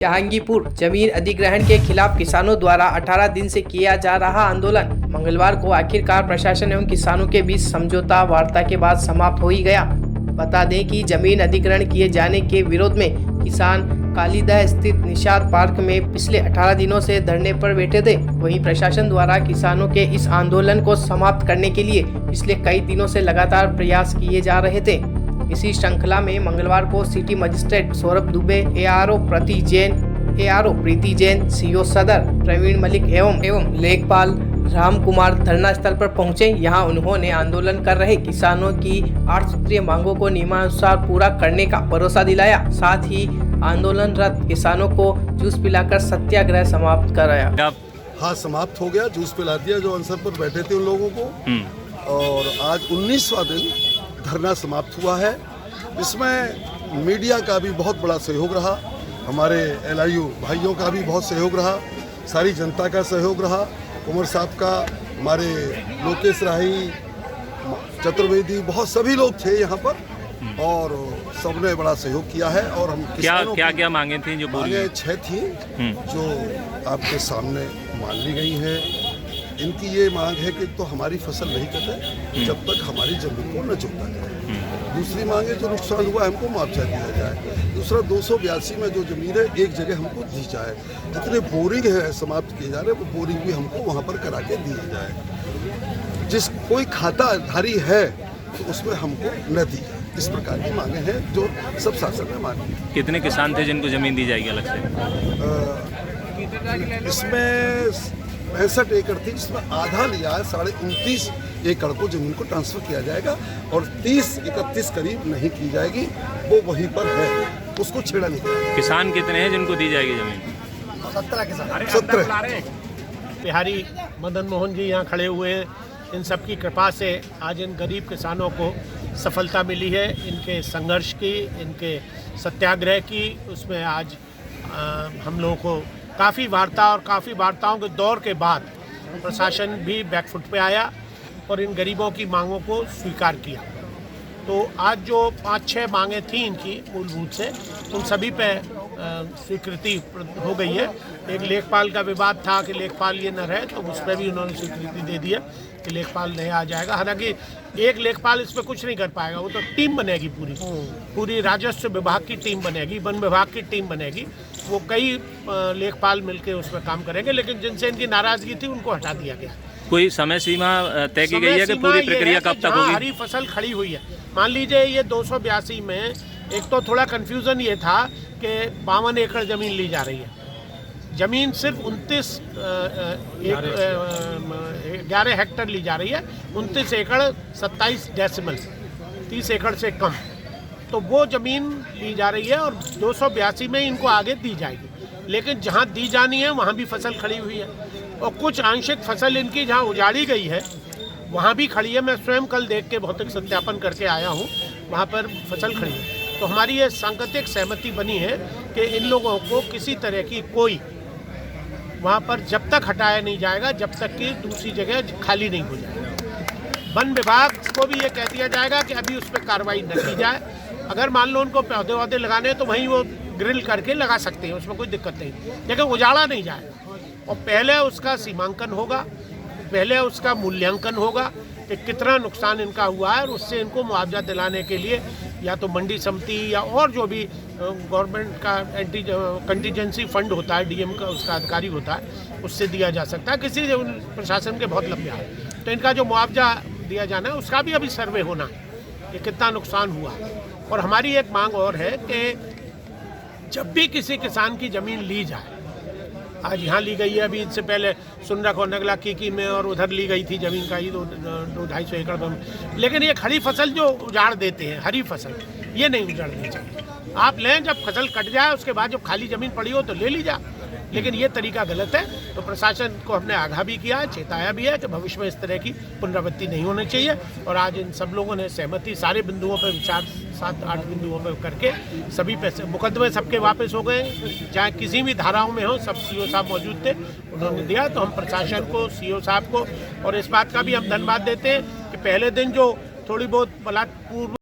जहांगीरपुर जमीन अधिग्रहण के खिलाफ किसानों द्वारा 18 दिन से किया जा रहा आंदोलन मंगलवार को आखिरकार प्रशासन एवं किसानों के बीच समझौता वार्ता के बाद समाप्त हो ही गया। बता दें कि जमीन अधिग्रहण किए जाने के विरोध में किसान कालीदह स्थित निषाद पार्क में पिछले 18 दिनों से धरने पर बैठे थे। वहीं प्रशासन द्वारा किसानों के इस आंदोलन को समाप्त करने के लिए पिछले कई दिनों से लगातार प्रयास किए जा रहे थे। इसी श्रृंखला में मंगलवार को city magistrate Saurabh Dubey, ARO Preeti Jain, CO सदर प्रवीण मलिक एवं लेखपाल राम कुमार धरना स्थल पर पहुंचे। यहां उन्होंने आंदोलन कर रहे किसानों की 8 सूत्रीय मांगों को नियमानुसार पूरा करने का भरोसा दिलाया। साथ ही आंदोलनरत किसानों को जूस पिलाकर सत्याग्रह समाप्त कराया। हाँ, समाप्त हो गया, जूस पिला दिया जो अनशन पर बैठे थे उन लोगों को। और आज 19वां दिन धरना समाप्त हुआ है। इसमें मीडिया का भी बहुत बड़ा सहयोग रहा, हमारे LIU भाइयों का भी बहुत सहयोग रहा, सारी जनता का सहयोग रहा, उमर साहब का, हमारे लोकेश राही, चतुर्वेदी, बहुत सभी लोग थे यहाँ पर और सबने बड़ा सहयोग किया है। और हम क्या मांगे थी? जो मांगे 6 थी जो आपके सामने मान ली गई है। इनकी ये मांग है कि तो हमारी फसल नहीं कटे जब तक हमारी जमीन को न जोता जाए। दूसरी मांग है जो नुकसान हुआ हमको मुआवजा दिया जाए। दूसरा 282 में जो जमीन है एक जगह हमको दी जाए। जितने बोरिंग है समाप्त किए जा रहे वो बोरिंग भी हमको वहाँ पर करा के दिए जाए। जिस कोई खाताधारी है तो उसमें हमको न दी जाए। इस प्रकार की मांगे हैं जो सब शासन में मांगी। कितने किसान थे जिनको जमीन दी जाएगी अलग से? इसमें 65 एकड़ थी, जिसमें आधा लिया है, 29.5 एकड़ को जमीन को ट्रांसफर किया जाएगा और 30-31 करीब नहीं की जाएगी, वो वहीं पर है, उसको छेड़ा नहीं जाएगा। किसान कितने हैं जिनको दी जाएगी जमीन? 17 किसान। 17। बिहारी मदन मोहन जी यहाँ खड़े हुए हैं। इन सब की कृपा से आज इन गरीब किसानों को सफलता मिली है। इनके संघर्ष की, इनके सत्याग्रह की, उसमें आज हम लोगों को काफ़ी वार्ता और काफ़ी वार्ताओं के दौर के बाद प्रशासन भी बैकफुट पे आया और इन गरीबों की मांगों को स्वीकार किया। तो आज जो 5-6 मांगें थी इनकी मूलभूत से, उन सभी पे स्वीकृति हो गई है। एक लेखपाल का विवाद था कि लेखपाल ये न रहे, तो उस पर भी उन्होंने स्वीकृति दे दी है कि लेखपाल नहीं आ जाएगा। हालांकि एक लेखपाल इस पर कुछ नहीं कर पाएगा, वो तो टीम बनेगी, पूरी राजस्व विभाग की टीम बनेगी, वन विभाग की टीम बनेगी। वो कई लेखपाल मिलकर उसमें काम करेंगे, लेकिन जिनसे इनकी नाराजगी थी उनको हटा दिया गया। कोई समय सीमा तय की गई है कि पूरी प्रक्रिया कब तक होगी? हरी फसल खड़ी हुई है, मान लीजिए ये 282 में एक तो थोड़ा कंफ्यूजन ये था कि 52 एकड़ जमीन ली जा रही है। जमीन सिर्फ 11 हेक्टर ली जा रही है, 29 एकड़ 27 डेसिमल, 30 एकड़ से कम। तो वो ज़मीन ली जा रही है और 282 में इनको आगे दी जाएगी। लेकिन जहाँ दी जानी है वहाँ भी फसल खड़ी हुई है और कुछ आंशिक फसल इनकी जहाँ उजाड़ी गई है वहाँ भी खड़ी है। मैं स्वयं कल देख के भौतिक सत्यापन करके आया हूँ, वहाँ पर फसल खड़ी है। तो हमारी ये सांकेतिक सहमति बनी है कि इन लोगों को किसी तरह की कोई वहाँ पर जब तक हटाया नहीं जाएगा जब तक कि दूसरी जगह खाली नहीं हो जाएगी। वन विभाग को भी ये कह दिया जाएगा कि अभी उस पर कार्रवाई न की जाए। अगर मान लो उनको पौधे लगाने हैं तो वहीं वो ग्रिल करके लगा सकते हैं, उसमें कोई दिक्कत नहीं, लेकिन उजाड़ा नहीं जाएगा। और पहले उसका सीमांकन होगा, पहले उसका मूल्यांकन होगा कि कितना नुकसान इनका हुआ है और उससे इनको मुआवजा दिलाने के लिए या तो मंडी समिति या और जो भी गवर्नमेंट का कंटीजेंसी फंड होता है, DM का उसका अधिकारी होता है, उससे दिया जा सकता है। किसी प्रशासन के बहुत लंबे हैं, तो इनका जो मुआवजा दिया जाना है उसका भी अभी सर्वे होना है कि कितना नुकसान हुआ। और हमारी एक मांग और है कि जब भी किसी किसान की ज़मीन ली जाए, आज यहाँ ली गई है, अभी इससे पहले सुनरख और नगला कीकी में और उधर ली गई थी जमीन का ही 200-250 एकड़ में, लेकिन ये खड़ी फसल जो उजाड़ देते हैं, हरी फसल, ये नहीं उजाड़नी चाहिए। आप लें, जब फसल कट जाए उसके बाद जब खाली ज़मीन पड़ी हो तो ले लीजिए, लेकिन ये तरीका गलत है। तो प्रशासन को हमने आगाह भी किया है, चेताया भी है कि भविष्य में इस तरह की पुनरावृत्ति नहीं होनी चाहिए। और आज इन सब लोगों ने सहमति सारे बिंदुओं पर विचार 7-8 बिंदुओं पर करके सभी पैसे मुकदमे सबके वापस हो गए, चाहे किसी भी धाराओं में हो, सब CO साहब मौजूद थे, उन्होंने दिया। तो हम प्रशासन को, CO साहब को और इस बात का भी हम धन्यवाद देते हैं कि पहले दिन जो थोड़ी बहुत बलात्पूर्व